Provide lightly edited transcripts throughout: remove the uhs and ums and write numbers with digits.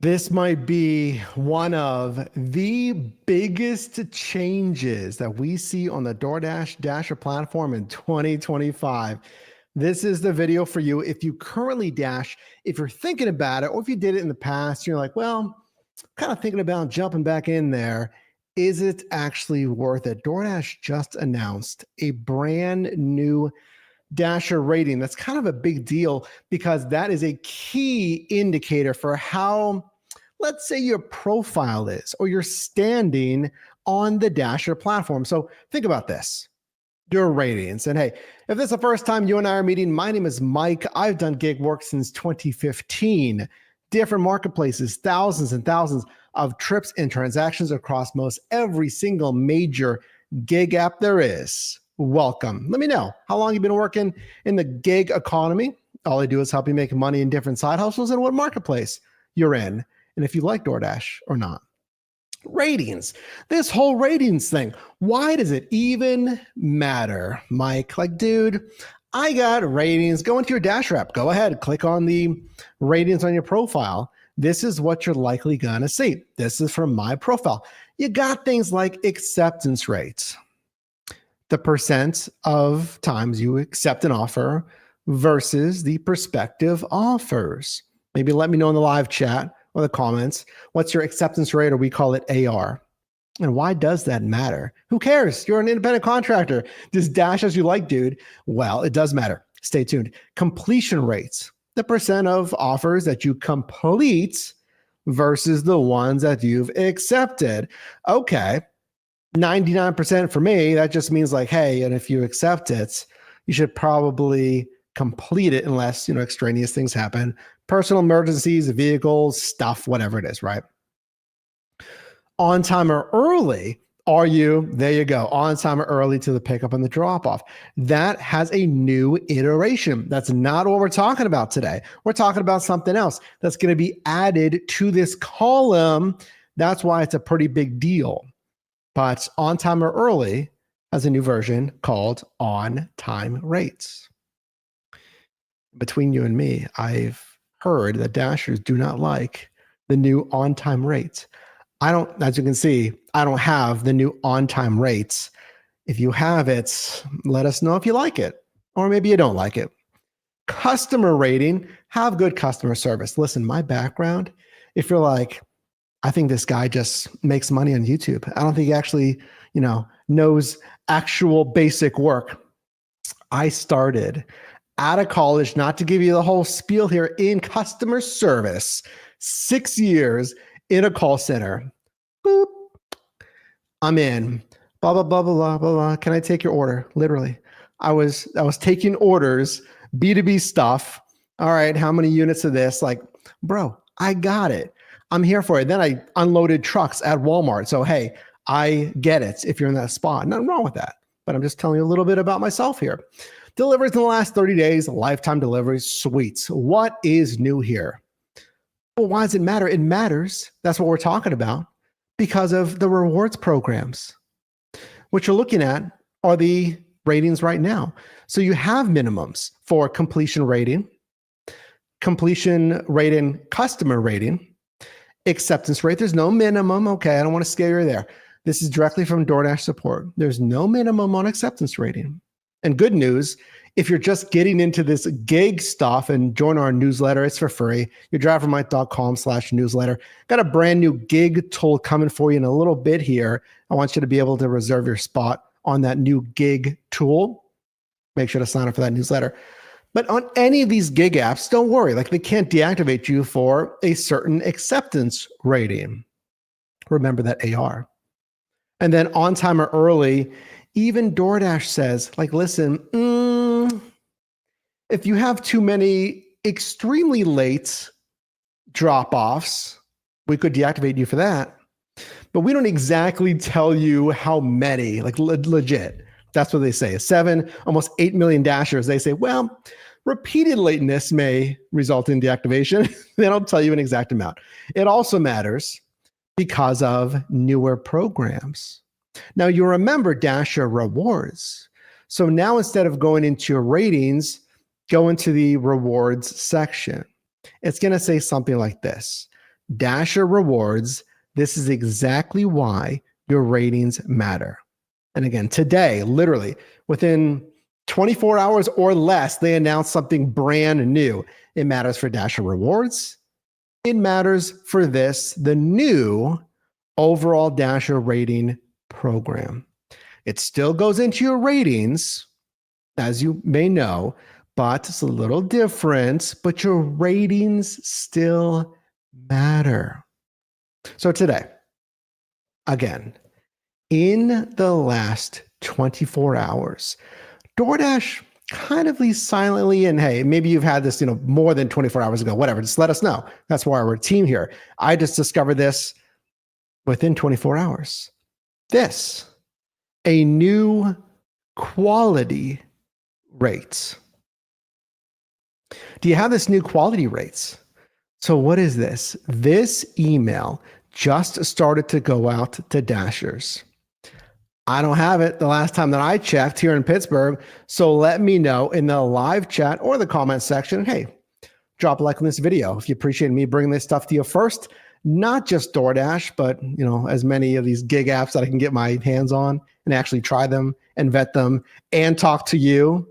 This might be one of the biggest changes that we see on the DoorDash Dasher platform in 2025. This is the video for you. If you currently Dash, if you're thinking about it, or if you did it in the past, you're like, well, kind of thinking about jumping back in there. Is it actually worth it? DoorDash just announced a brand new Dasher rating. That's kind of a big deal because that is a key indicator for how, let's say, your profile is or your standing on the Dasher platform. So think about this, your ratings. And hey, if this is the first time you and I are meeting, my name is Mike. I've done gig work since 2015, different marketplaces, thousands and thousands of trips and transactions across most every single major gig app there is. Welcome. Let me know how long you've been working in the gig economy. All I do is help you make money in different side hustles and what marketplace you're in, and if you like DoorDash or not. Ratings. This whole ratings thing. Why does it even matter, Mike? Like, dude, I got ratings. Go into your Dasher app. Go ahead. Click on the ratings on your profile. This is what you're likely going to see. This is from my profile. You got things like acceptance rates, the percent of times you accept an offer versus the prospective offers. Maybe let me know in the live chat or the comments, what's your acceptance rate, or we call it AR. And why does that matter? Who cares? You're an independent contractor. Just dash as you like, dude. Well, it does matter. Stay tuned. Completion rates, the percent of offers that you complete versus the ones that you've accepted. Okay. 99% for me, that just means like, hey, and if you accept it, you should probably complete it unless, extraneous things happen. Personal emergencies, vehicles, stuff, whatever it is, right? On time or early, are you? There you go. On time or early to the pickup and the drop off. That has a new iteration. That's not what we're talking about today. We're talking about something else that's going to be added to this column. That's why it's a pretty big deal. But on time or early has a new version called on time rates. Between you and me, I've heard that Dashers do not like the new on time rates. I don't, as you can see, I don't have the new on time rates. If you have it, let us know if you like it, or maybe you don't like it. Customer rating, have good customer service. Listen, my background, if you're like, I think this guy just makes money on YouTube, I don't think he actually, knows actual basic work. I started out of college, not to give you the whole spiel here, in customer service, 6 years in a call center. Boop. I'm in. Blah, blah, blah, blah, blah, blah. Can I take your order? Literally. I was taking orders, B2B stuff. All right, how many units of this? Like, bro, I got it. I'm here for it. Then I unloaded trucks at Walmart. So, hey, I get it if you're in that spot. Nothing wrong with that. But I'm just telling you a little bit about myself here. Deliveries in the last 30 days, lifetime deliveries, sweet. What is new here? Well, why does it matter? It matters. That's what we're talking about because of the rewards programs. What you're looking at are the ratings right now. So you have minimums for completion rating, customer rating, acceptance rate. There's no minimum. Okay, I don't want to scare you there. This is directly from DoorDash support. There's no minimum on acceptance rating. And good news, if you're just getting into this gig stuff and join our newsletter, it's for free. yourdrivermike.com/newsletter. Got a brand new gig tool coming for you in a little bit here. I want you to be able to reserve your spot on that new gig tool. Make sure to sign up for that newsletter. But on any of these gig apps, don't worry, like they can't deactivate you for a certain acceptance rating. Remember that AR. And then on time or early, even DoorDash says, like, listen, if you have too many extremely late drop-offs, we could deactivate you for that. But we don't exactly tell you how many, like legit. That's what they say. 7, almost 8 million Dashers. They say, well, repeated lateness may result in deactivation. They don't tell you an exact amount. It also matters because of newer programs. Now, you remember Dasher rewards. So now instead of going into your ratings, go into the rewards section. It's going to say something like this. Dasher rewards, this is exactly why your ratings matter. And again, today, literally within 24 hours or less, they announced something brand new. It matters for Dasher rewards. It matters for this, the new overall Dasher rating program. It still goes into your ratings, as you may know, but it's a little different, but your ratings still matter. So today, again, in the last 24 hours, DoorDash kind of leaves silently, and hey, maybe you've had this, more than 24 hours ago, whatever, just let us know. That's why we're a team here. I just discovered this within 24 hours. This, a new quality rates. Do you have this new quality rates? So what is this? This email just started to go out to Dashers. I don't have it the last time that I checked here in Pittsburgh. So let me know in the live chat or the comment section. Hey, drop a like on this video if you appreciate me bringing this stuff to you first. Not just DoorDash, but as many of these gig apps that I can get my hands on and actually try them and vet them and talk to you.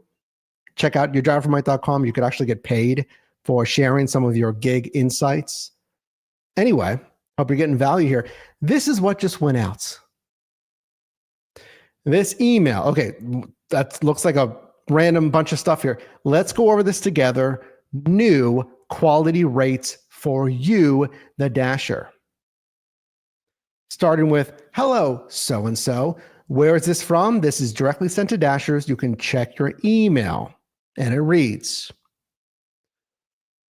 Check out yourdriverformight.com. You could actually get paid for sharing some of your gig insights. Anyway, hope you're getting value here. This is what just went out. This email, okay, that looks like a random bunch of stuff here. Let's go over this together. New quality rates for you, the Dasher. Starting with, hello, so-and-so. Where is this from? This is directly sent to Dashers. You can check your email. And it reads,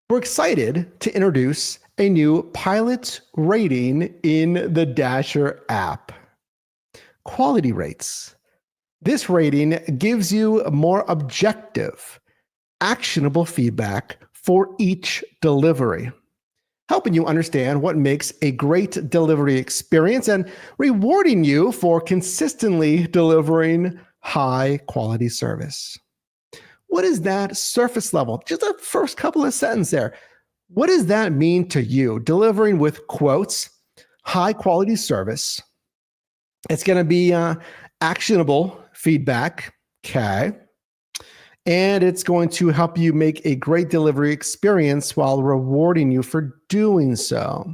we're excited to introduce a new pilot rating in the Dasher app. Quality rates. This rating gives you more objective, actionable feedback for each delivery, helping you understand what makes a great delivery experience and rewarding you for consistently delivering high quality service. What is that surface level? Just the first couple of sentences there. What does that mean to you? Delivering with quotes, high quality service. It's going to be actionable feedback. Okay. And it's going to help you make a great delivery experience while rewarding you for doing so.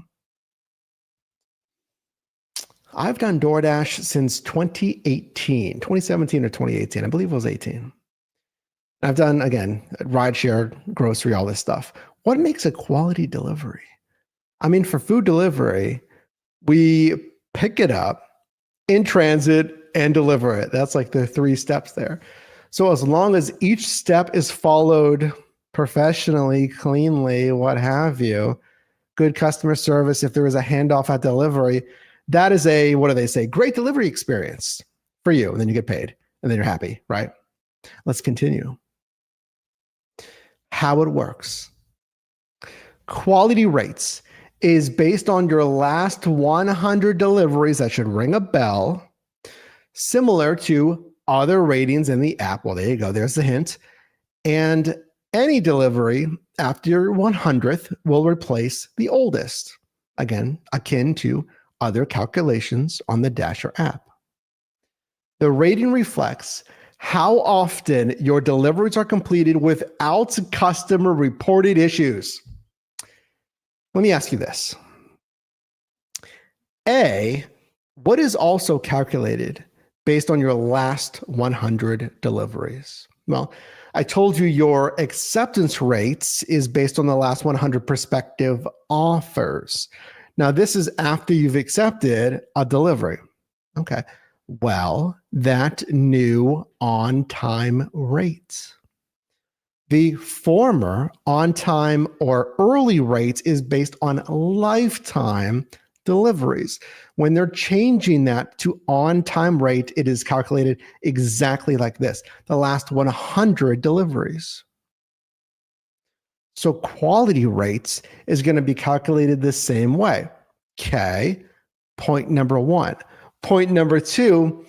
I've done DoorDash since 2017 or 2018. I believe it was 18. I've done, again, rideshare, grocery, all this stuff. What makes a quality delivery? I mean, for food delivery, we pick it up in transit and deliver it. That's like the 3 steps there. So as long as each step is followed professionally, cleanly, what have you, good customer service, if there is a handoff at delivery, that is a, what do they say, great delivery experience for you. And then you get paid and then you're happy, right? Let's continue. How it works. Quality rates is based on your last 100 deliveries. That should ring a bell. Similar to other ratings in the app. Well, there you go. There's the hint. And any delivery after your 100th will replace the oldest. Again, akin to other calculations on the Dasher app. The rating reflects how often your deliveries are completed without customer reported issues. Let me ask you this. A, what is also calculated based on your last 100 deliveries? Well, I told you your acceptance rates is based on the last 100 prospective offers. Now, this is after you've accepted a delivery. Okay. Well, that new on-time rate. The former on-time or early rates is based on lifetime deliveries. When they're changing that to on-time rate, it is calculated exactly like this, the last 100 deliveries. So quality rates is going to be calculated the same way. Okay, point number 1. Point number 2,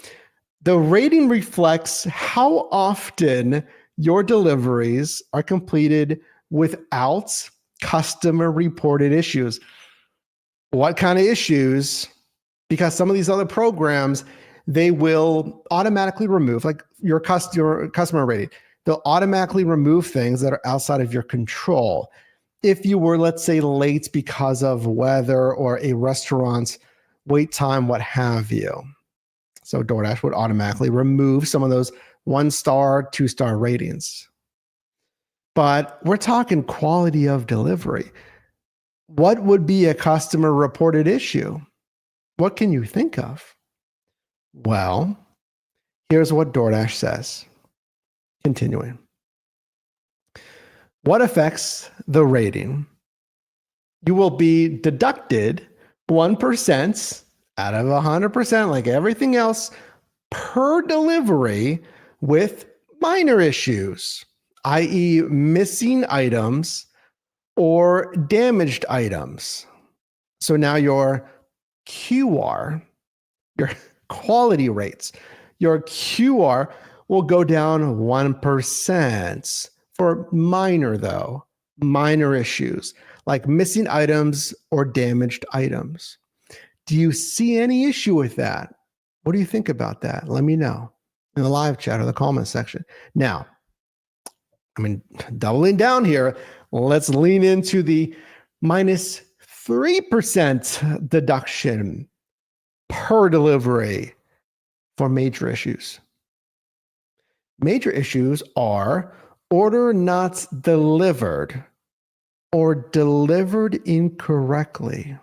the rating reflects how often your deliveries are completed without customer reported issues. What kind of issues? Because some of these other programs, they will automatically remove, like your customer rating, they'll automatically remove things that are outside of your control. If you were, let's say, late because of weather or a restaurant's wait time, what have you. So DoorDash would automatically remove some of those 1-star, 2-star ratings. But we're talking quality of delivery. What would be a customer reported issue? What can you think of? Well, here's what DoorDash says. Continuing. What affects the rating? You will be deducted 1% out of 100%, like everything else, per delivery with minor issues, i.e., missing items or damaged items. So now your QR, your quality rates, your QR will go down 1% for minor issues like missing items or damaged items. Do you see any issue with that? What do you think about that? Let me know in the live chat or the comment section. Now, doubling down here, let's lean into the minus 3% deduction per delivery for major issues. Major issues are order not delivered or delivered incorrectly.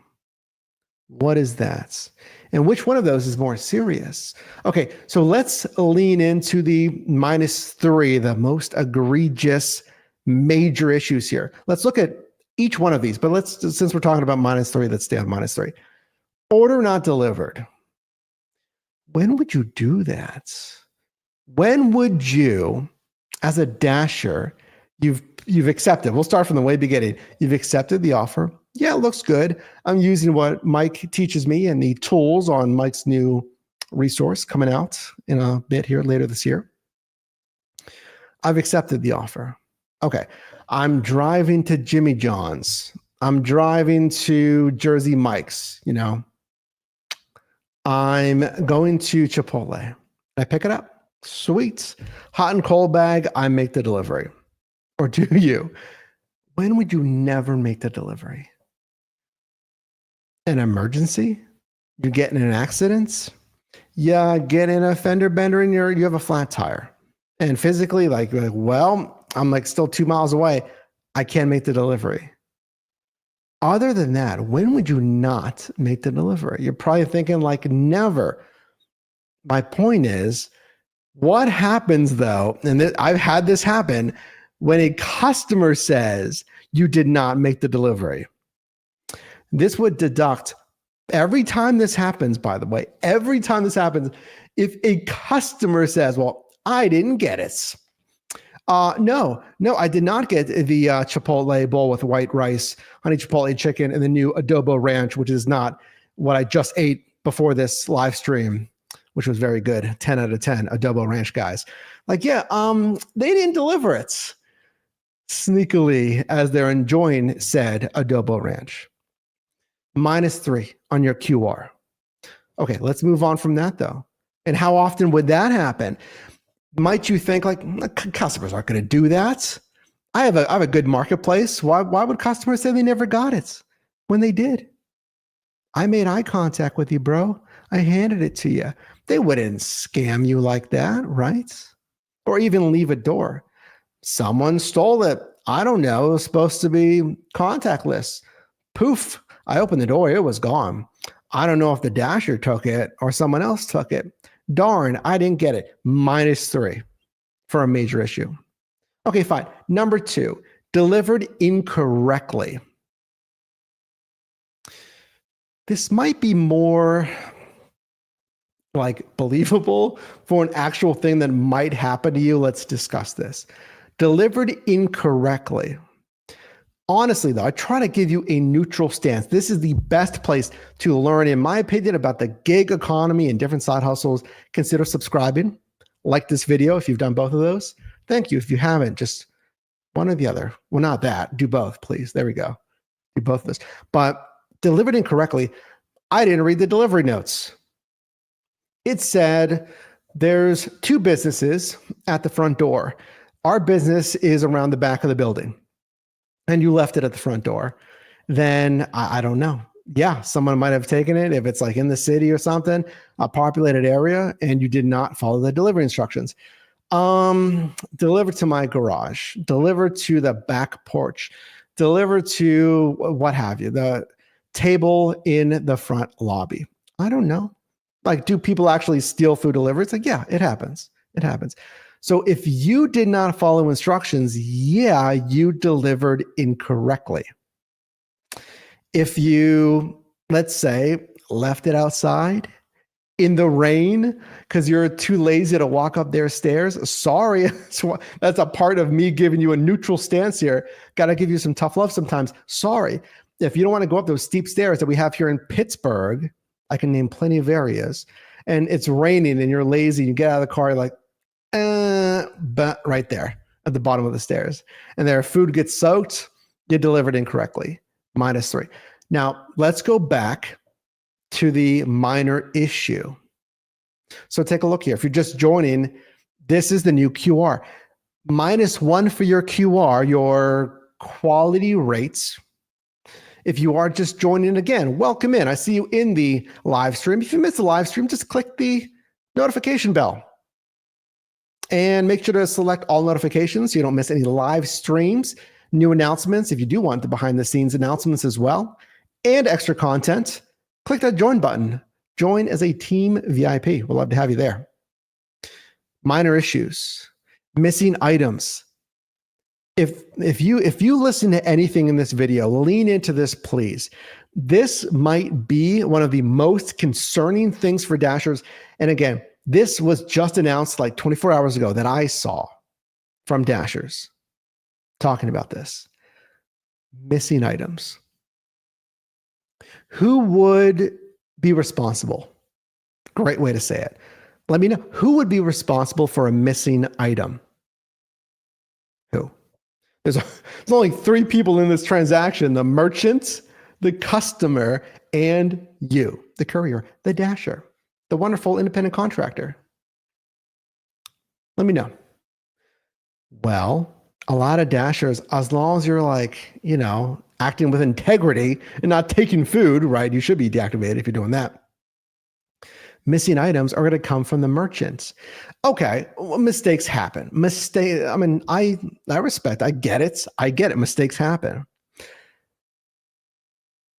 What is that? And which one of those is more serious? Okay, so let's lean into the -3, the most egregious major issues here. Let's look at each one of these, but since we're talking about -3, let's stay on -3. Order not delivered. When would you do that? When would you, as a dasher, you've accepted, we'll start from the way beginning. You've accepted the offer. Yeah, it looks good. I'm using what Mike teaches me and the tools on Mike's new resource coming out in a bit here later this year. I've accepted the offer. Okay, I'm driving to Jimmy John's. I'm driving to Jersey Mike's, I'm going to Chipotle. I pick it up. Sweet. Hot and cold bag, I make the delivery. Or do you? When would you never make the delivery? An emergency? You get in an accident? Yeah, get in a fender bender and you have a flat tire. And physically, I'm still 2 miles away. I can't make the delivery. Other than that, when would you not make the delivery? You're probably thinking never. My point is, what happens though, and I've had this happen, when a customer says you did not make the delivery? This would deduct every time this happens, by the way, every time this happens, if a customer says, well, I didn't get it. No, I did not get the Chipotle bowl with white rice, honey Chipotle chicken, and the new adobo ranch, which is not what I just ate before this live stream, which was very good. 10 out of 10 adobo ranch guys. They didn't deliver it. Sneakily, as they're enjoying said adobo ranch. -3 on your QR. Okay, let's move on from that though. And how often would that happen? Might you think customers aren't going to do that? I have a good marketplace. Why would customers say they never got it when they did? I made eye contact with you, bro. I handed it to you. They wouldn't scam you like that, right? Or even leave a door. Someone stole it. I don't know. It was supposed to be contactless. Poof. I opened the door. It was gone. I don't know if the dasher took it or someone else took it. Darn, I didn't get it. -3 for a major issue. Okay, fine. Number 2, delivered incorrectly. This might be more believable for an actual thing that might happen to you. Let's discuss this. Delivered incorrectly. Honestly, though, I try to give you a neutral stance. This is the best place to learn, in my opinion, about the gig economy and different side hustles. Consider subscribing. Like this video if you've done both of those. Thank you. If you haven't, just one or the other. Well, not that. Do both, please. There we go. Do both of those. But delivered incorrectly. I didn't read the delivery notes. It said there's 2 businesses at the front door. Our business is around the back of the building, and you left it at the front door. Then I don't know. Yeah, someone might have taken it if it's like in the city or something, a populated area, and you did not follow the delivery instructions. Deliver to my garage, deliver to the back porch, deliver to what have you, the table in the front lobby. I don't know. Like, do people actually steal food delivery? It's like, yeah, it happens. It happens. So if you did not follow instructions, yeah, you delivered incorrectly. If you, let's say, left it outside in the rain because you're too lazy to walk up their stairs, sorry, that's a part of me giving you a neutral stance here. Got to give you some tough love sometimes. Sorry. If you don't want to go up those steep stairs that we have here in Pittsburgh, I can name plenty of areas, and it's raining and you're lazy, you get out of the car, you're like, but right there at the bottom of the stairs, and their food gets soaked, you delivered incorrectly. -3. Now, let's go back to the minor issue. So take a look here. If you're just joining, this is the new QR. -1 for your QR, your quality rates. If you are just joining again, welcome in. I see you in the live stream. If you missed the live stream, just click the notification bell. And make sure to select all notifications so you don't miss any live streams, new announcements, if you do want the behind the scenes announcements as well, and extra content. Click that join button. Join as a team VIP. We'd love to have you there. Minor issues, missing items. If you listen to anything in this video, lean into this, please. This might be one of the most concerning things for Dashers. And again, this was just announced like 24 hours ago that I saw from Dashers talking about this. Missing items. Who would be responsible? Great way to say it. Let me know. Who would be responsible for a missing item? Who? There's only 3 people in this transaction: the merchant, the customer, and you, the courier, the Dasher, the wonderful independent contractor. Let me know. Well, a lot of Dashers, as long as you're like, acting with integrity and not taking food, right? You should be deactivated if you're doing that. Missing items are going to come from the merchants. Okay, well, mistakes happen. I respect, I get it. Mistakes happen.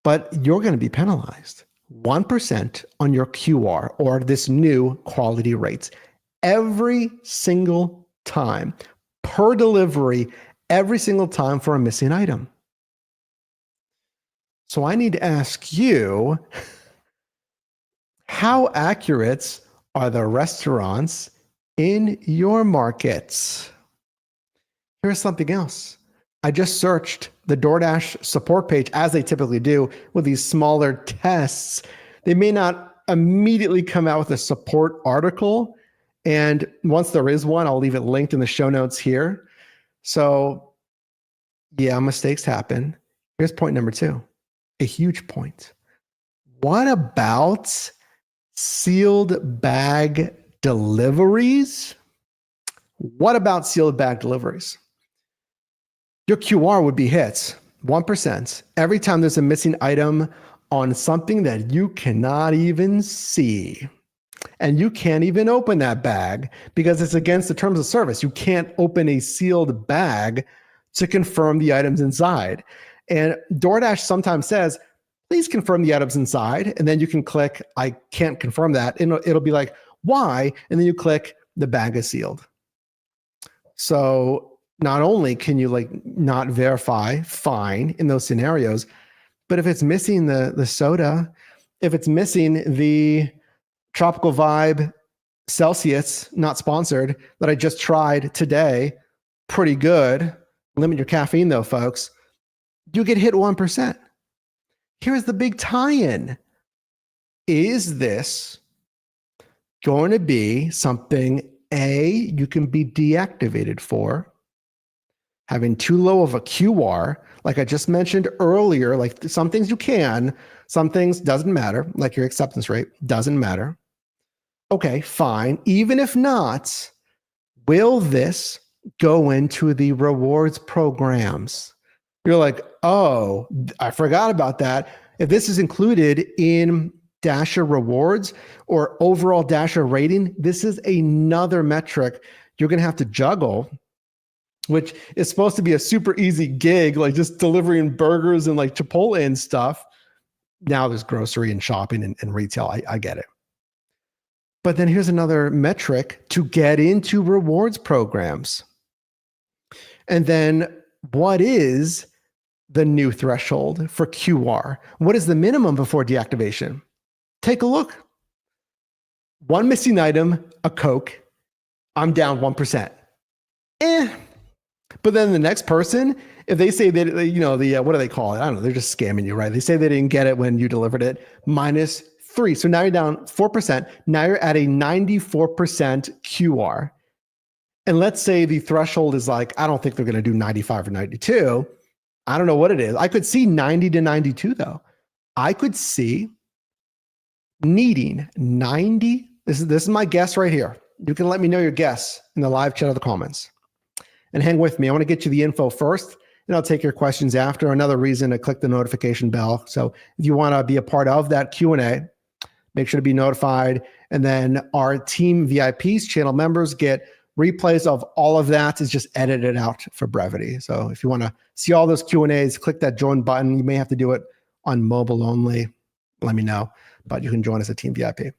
But you're going to be penalized 1% on your QR or this new quality rates every single time per delivery, every single time for a missing item. So I need to ask you, how accurate are the restaurants in your markets? Here's something else. I just searched the DoorDash support page, as they typically do with these smaller tests. They may not immediately come out with a support article. And once there is one, I'll leave it linked in the show notes here. So yeah, mistakes happen. Here's point number 2, a huge point. What about sealed bag deliveries? What about sealed bag deliveries? Your QR would be hit 1% every time there's a missing item on something that you cannot even see. And you can't even open that bag because it's against the terms of service. You can't open a sealed bag to confirm the items inside. And DoorDash sometimes says, please confirm the items inside. And then you can click, I can't confirm that. And it'll be like, why? And then you click, the bag is sealed. So not only can you not verify, fine in those scenarios, but if it's missing the soda, if it's missing the Tropical Vibe Celsius, not sponsored, that I just tried today, pretty good. Limit your caffeine though, folks. You get hit 1%. Here's the big tie-in. Is this going to be something, A, you can be deactivated for? having too low of a QR, like I just mentioned earlier, like some things you can, some things doesn't matter, like your acceptance rate doesn't matter. Okay, fine. Even if not, will this go into the rewards programs? You're like, oh, I forgot about that. If this is included in Dasher rewards or overall Dasher rating, this is another metric you're going to have to juggle, which is supposed to be a super easy gig, like just delivering burgers and like Chipotle and stuff. Now there's grocery and shopping and retail. I get it. But then here's another metric to get into rewards programs. And then what is the new threshold for QR? What is the minimum before deactivation? Take a look. One missing item, a Coke, I'm down 1%. But then the next person, if they say that, what do they call it? I don't know. They're just scamming you, right? They say they didn't get it when you delivered it, -3. So now you're down 4%. Now you're at a 94% QR. And let's say the threshold is like, I don't think they're going to do 95 or 92. I don't know what it is. I could see 90 to 92 though. I could see needing 90. This is my guess right here. You can let me know your guess in the live chat or the comments. And hang with me. I want to get you the info first, and I'll take your questions after. Another reason to click the notification bell. So if you want to be a part of that Q&A, make sure to be notified. And then our team VIPs, channel members, get replays of all of that. Is just edited out for brevity. So if you want to see all those Q&As, click that join button. You may have to do it on mobile only. Let me know, but you can join us at Team VIP.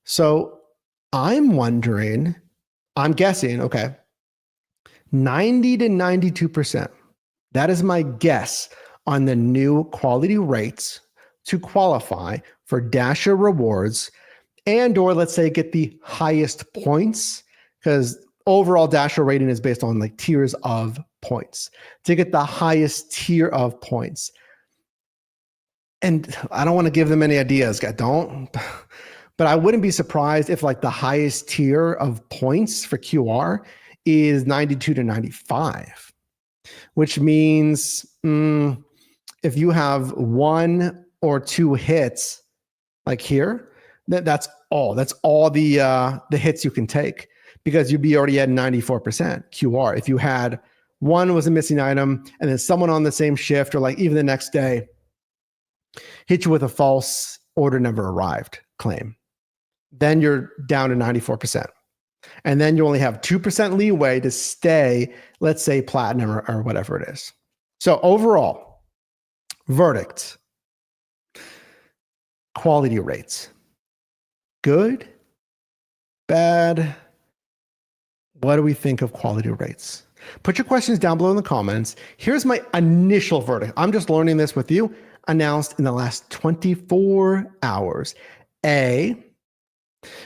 So I'm wondering, I'm guessing, okay, 90 to 92%. That is my guess on the new quality rates to qualify for Dasher rewards and or let's say get the highest points, because overall Dasher rating is based on like tiers of points. To get the highest tier of points. And I don't want to give them any ideas, I don't. But I wouldn't be surprised if like the highest tier of points for QR is 92 to 95, which means if you have 1 or 2 hits like here, that's all the hits you can take, because you'd be already at 94% QR. If you had one was a missing item and then someone on the same shift or like even the next day hit you with a false order never arrived claim, then you're down to 94%. And then you only have 2% leeway to stay, let's say, platinum or whatever it is. So overall, verdict, quality rates. Good, bad. What do we think of quality rates? Put your questions down below in the comments. Here's my initial verdict. I'm just learning this with you, announced in the last 24 hours.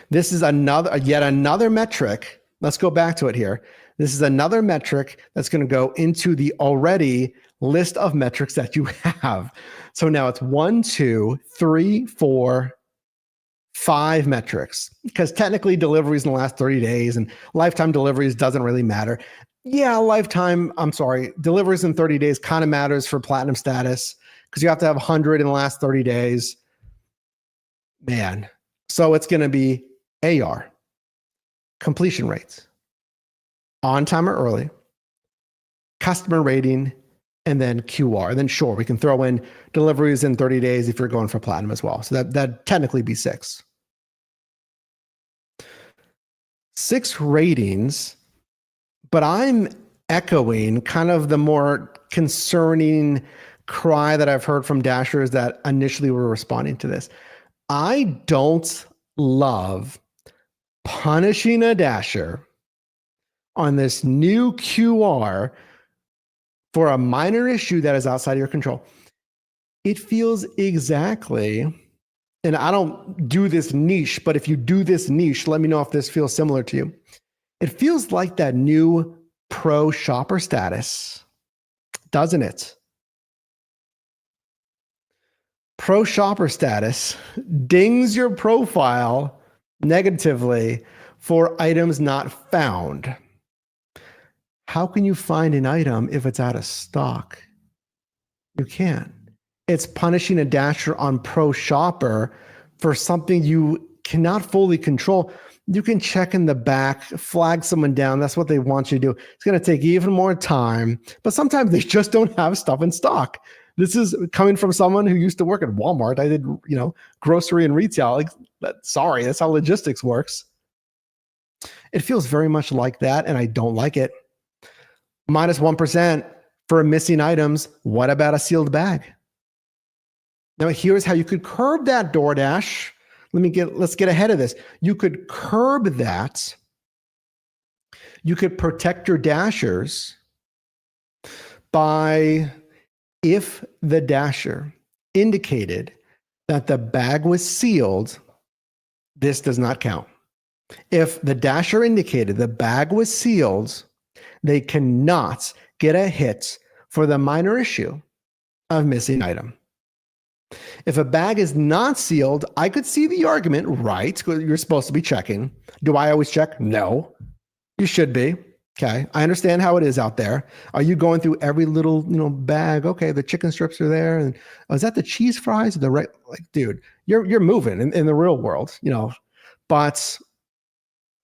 This is yet another metric. Let's go back to it here. This is another metric that's going to go into the already list of metrics that you have. So now it's 1, 2, 3, 4, 5 metrics, because technically deliveries in the last 30 days and lifetime deliveries doesn't really matter. Yeah, deliveries in 30 days kind of matters for platinum status because you have to have 100 in the last 30 days. Man. So it's going to be AR, completion rates, on time or early, customer rating, and then QR. And then sure, we can throw in deliveries in 30 days if you're going for platinum as well. So that'd technically be 6. 6 ratings, but I'm echoing kind of the more concerning cry that I've heard from Dashers that initially were responding to this. I don't love punishing a Dasher on this new QR for a minor issue that is outside of your control. It feels exactly, and I don't do this niche, but if you do this niche, let me know if this feels similar to you. It feels like that new pro shopper status, doesn't it? Pro shopper status dings your profile negatively for items not found. How can you find an item if it's out of stock? You can't. It's punishing a Dasher on Pro Shopper for something you cannot fully control. You can check in the back, flag someone down. That's what they want you to do. It's going to take even more time, but sometimes they just don't have stuff in stock. This is coming from someone who used to work at Walmart. I did, grocery and retail. Like, sorry, that's how logistics works. It feels very much like that, and I don't like it. Minus 1% for missing items. What about a sealed bag? Now, here's how you could curb that, DoorDash. Let's get ahead of this. You could curb that. You could protect your Dashers by, if the Dasher indicated that the bag was sealed, this does not count. If the Dasher indicated the bag was sealed, they cannot get a hit for the minor issue of missing item. If a bag is not sealed, I could see the argument, right? You're supposed to be checking. Do I always check? No. You should be. Okay. I understand how it is out there. Are you going through every little, bag? Okay, the chicken strips are there. And is that the cheese fries? Dude, you're moving in the real world, But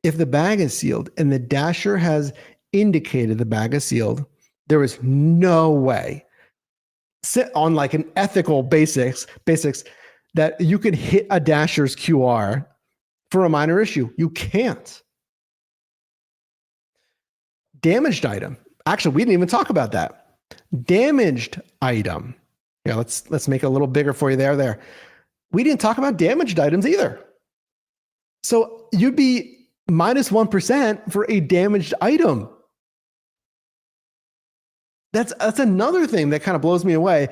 if the bag is sealed and the Dasher has indicated the bag is sealed, there is no way, on like an ethical basics that you can hit a Dasher's QR for a minor issue. You can't. Damaged item. Actually, we didn't even talk about that. Damaged item. Yeah, let's make it a little bigger for you there. We didn't talk about damaged items either. So you'd be minus 1% for a damaged item. That's another thing that kind of blows me away.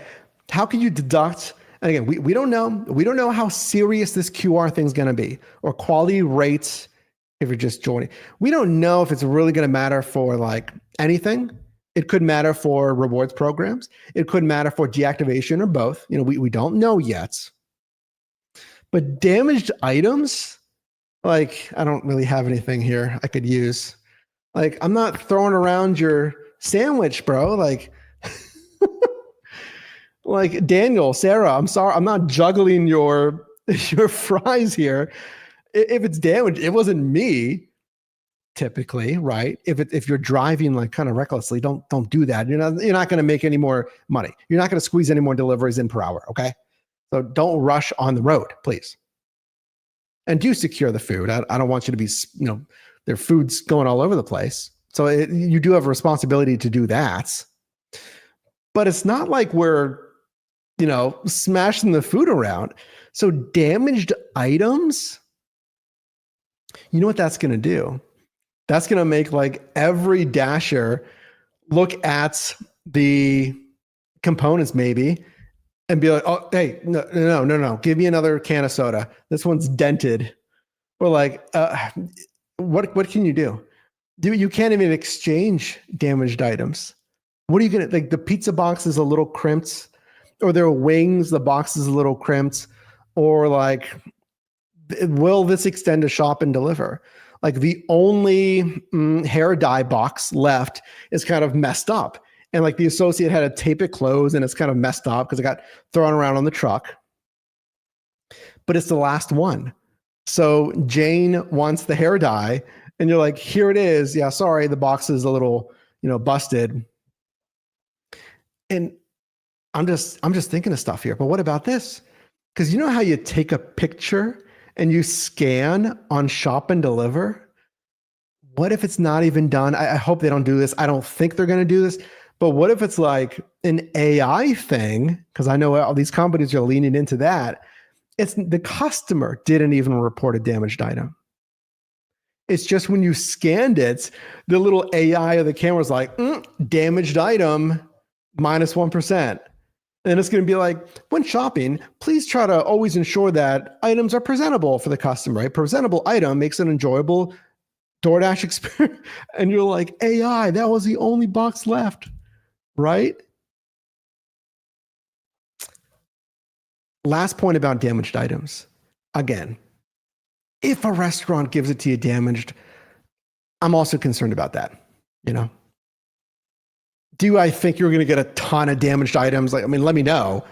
How can you deduct? And again, we don't know. We don't know how serious this QR thing's going to be, or quality rates if you're just joining. We don't know if it's really going to matter for like anything. It could matter for rewards programs. It could matter for deactivation, or both. We don't know yet. But damaged items, like, I don't really have anything here I could use. Like, I'm not throwing around your sandwich, bro. Like Daniel, Sarah, I'm sorry, I'm not juggling your fries here. If it's damaged, it wasn't me. Typically, right? If you're driving like kind of recklessly, don't do that. You're not going to make any more money. You're not going to squeeze any more deliveries in per hour. Okay, so don't rush on the road, please. And do secure the food. I don't want you to be, their food's going all over the place. So you do have a responsibility to do that. But it's not like we're, smashing the food around. So damaged items, you know what that's going to do? That's going to make like every Dasher look at the components maybe and be like, oh, hey, no. Give me another can of soda. This one's dented. Or like, what can you do? You can't even exchange damaged items. What are you going to, like, the pizza box is a little crimped, or their wings, the box is a little crimped, or like, will this extend to shop and deliver? Like the only hair dye box left is kind of messed up. And like the associate had to tape it closed and it's kind of messed up because it got thrown around on the truck. But it's the last one. So Jane wants the hair dye and you're like, here it is. Yeah, sorry, the box is a little, busted. And I'm just thinking of stuff here. But what about this? Because you know how you take a picture and you scan on shop and deliver? What if it's not even done? I hope they don't do this. I don't think they're going to do this. But what if it's like an AI thing? Because I know all these companies are leaning into that. It's the customer didn't even report a damaged item. It's just when you scanned it, the little AI of the camera is like, damaged item, minus 1%. And it's going to be like, when shopping, please try to always ensure that items are presentable for the customer, right? Presentable item makes an enjoyable DoorDash experience. And you're like, AI, that was the only box left, right? Last point about damaged items. Again, if a restaurant gives it to you damaged, I'm also concerned about that, Do I think you're going to get a ton of damaged items? Like, I mean, let me know.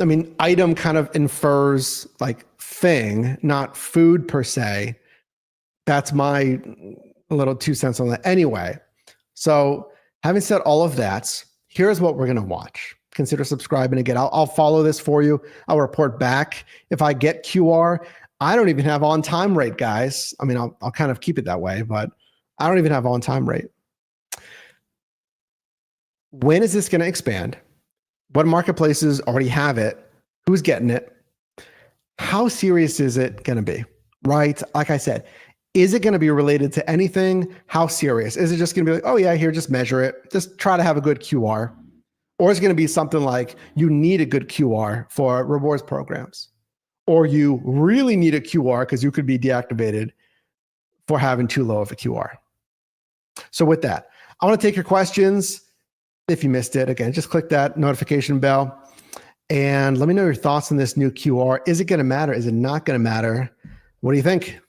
I mean, item kind of infers like thing, not food per se. That's my little 2 cents on that. Anyway, so having said all of that, here's what we're going to watch. Consider subscribing again. I'll follow this for you. I'll report back. If I get QR, I don't even have on time rate, guys. I mean, I'll kind of keep it that way, but I don't even have on time rate. When is this going to expand? What marketplaces already have it? Who's getting it? How serious is it going to be? Right? Like I said, is it going to be related to anything? How serious? Is it just going to be like, oh yeah, here, just measure it. Just try to have a good QR. Or is it going to be something like you need a good QR for rewards programs? Or you really need a QR because you could be deactivated for having too low of a QR. So with that, I want to take your questions. If you missed it, again, just click that notification bell and let me know your thoughts on this new QR. Is it going to matter? Is it not going to matter? What do you think?